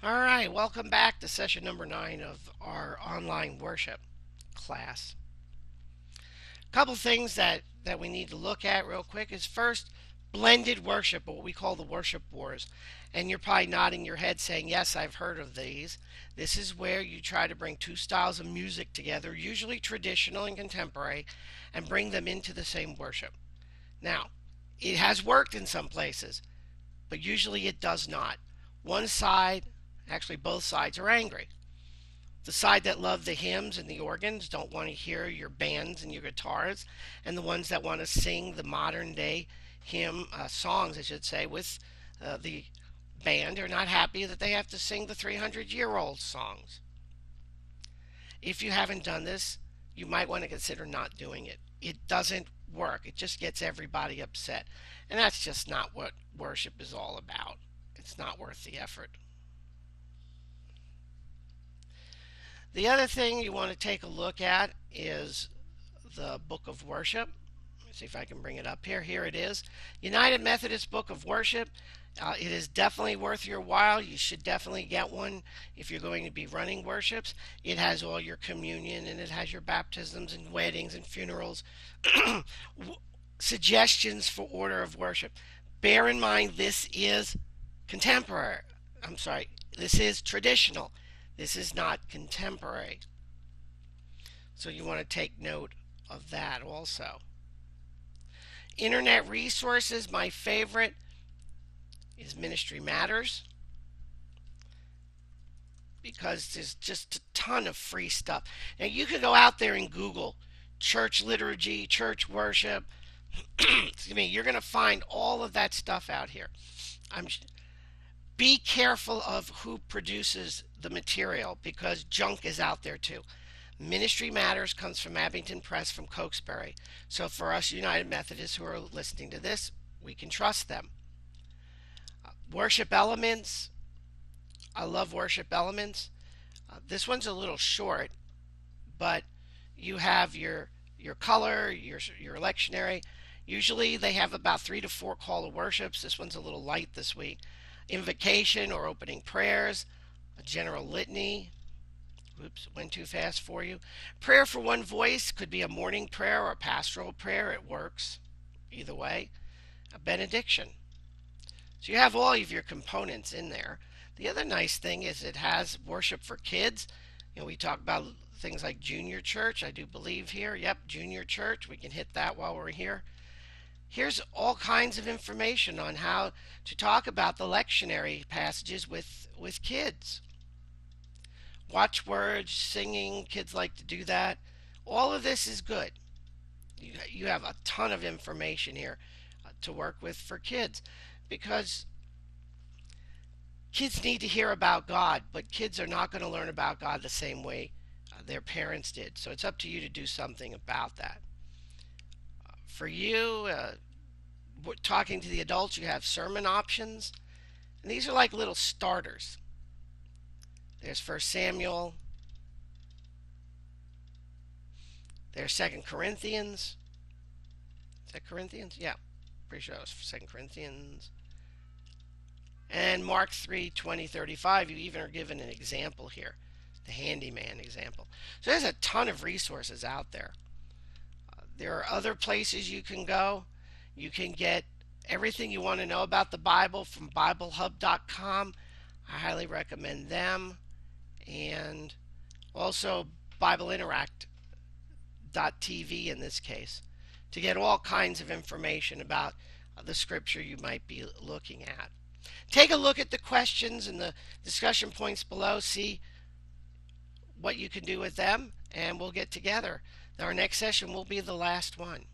All right, welcome back to session number 9 of our online worship class. A couple things that we need to look at real quick is first, blended worship, what we call the worship wars. And you're probably nodding your head saying, yes, I've heard of these. This is where you try to bring two styles of music together, usually traditional and contemporary, and bring them into the same worship. Now, it has worked in some places, but usually it does not. One side, actually both sides, are angry. The side that love the hymns and the organs don't want to hear your bands and your guitars, and the ones that want to sing the modern day hymn songs, I should say, with the band are not happy that they have to sing the 300-year-old songs. If you haven't done this, you might want to consider not doing it. It doesn't work. It just gets everybody upset. And that's just not what worship is all about. It's not worth the effort. The other thing you want to take a look at is the Book of Worship. Let me see if I can bring it up here. Here it is. United Methodist Book of Worship. It is definitely worth your while. You should definitely get one if you're going to be running worships. It has all your communion and it has your baptisms and weddings and funerals. Suggestions for order of worship. Bear in mind this is contemporary. I'm sorry, this is traditional. This is not contemporary. So you want to take note of that also. Internet resources, my favorite is Ministry Matters, because there's just a ton of free stuff. Now you can go out there and Google church liturgy, church worship. Excuse me, you're going to find all of that stuff out here. Be careful of who produces the material because junk is out there too. Ministry Matters comes from Abington Press from Cokesbury. So for us United Methodists who are listening to this, we can trust them. Worship Elements. I love Worship Elements. This one's a little short, but you have your color, your lectionary. Usually they have about 3 to 4 call to worships. This one's a little light this week. Invocation or opening prayers, a general litany. Oops, went too fast for you. Prayer for one voice could be a morning prayer or a pastoral prayer. It works either way. A benediction. So you have all of your components in there. The other nice thing is it has worship for kids. You know, we talk about things like junior church, I do believe here. Yep, junior church. We can hit that while we're here. Here's all kinds of information on how to talk about the lectionary passages with kids. Watchwords, singing, kids like to do that. All of this is good. You have a ton of information here to work with for kids because kids need to hear about God, but kids are not going to learn about God the same way their parents did. So it's up to you to do something about that. For you, talking to the adults, you have sermon options. And these are like little starters. There's 1 Samuel. There's 2 Corinthians. Is that Corinthians? Yeah, pretty sure that was 2 Corinthians. And Mark 3:20-35, you even are given an example here, the handyman example. So there's a ton of resources out there. There are other places you can go. You can get everything you want to know about the Bible from BibleHub.com. I highly recommend them. And also BibleInteract.tv in this case to get all kinds of information about the scripture you might be looking at. Take a look at the questions and the discussion points below. See what you can do with them, and we'll get together. Our next session will be the last one.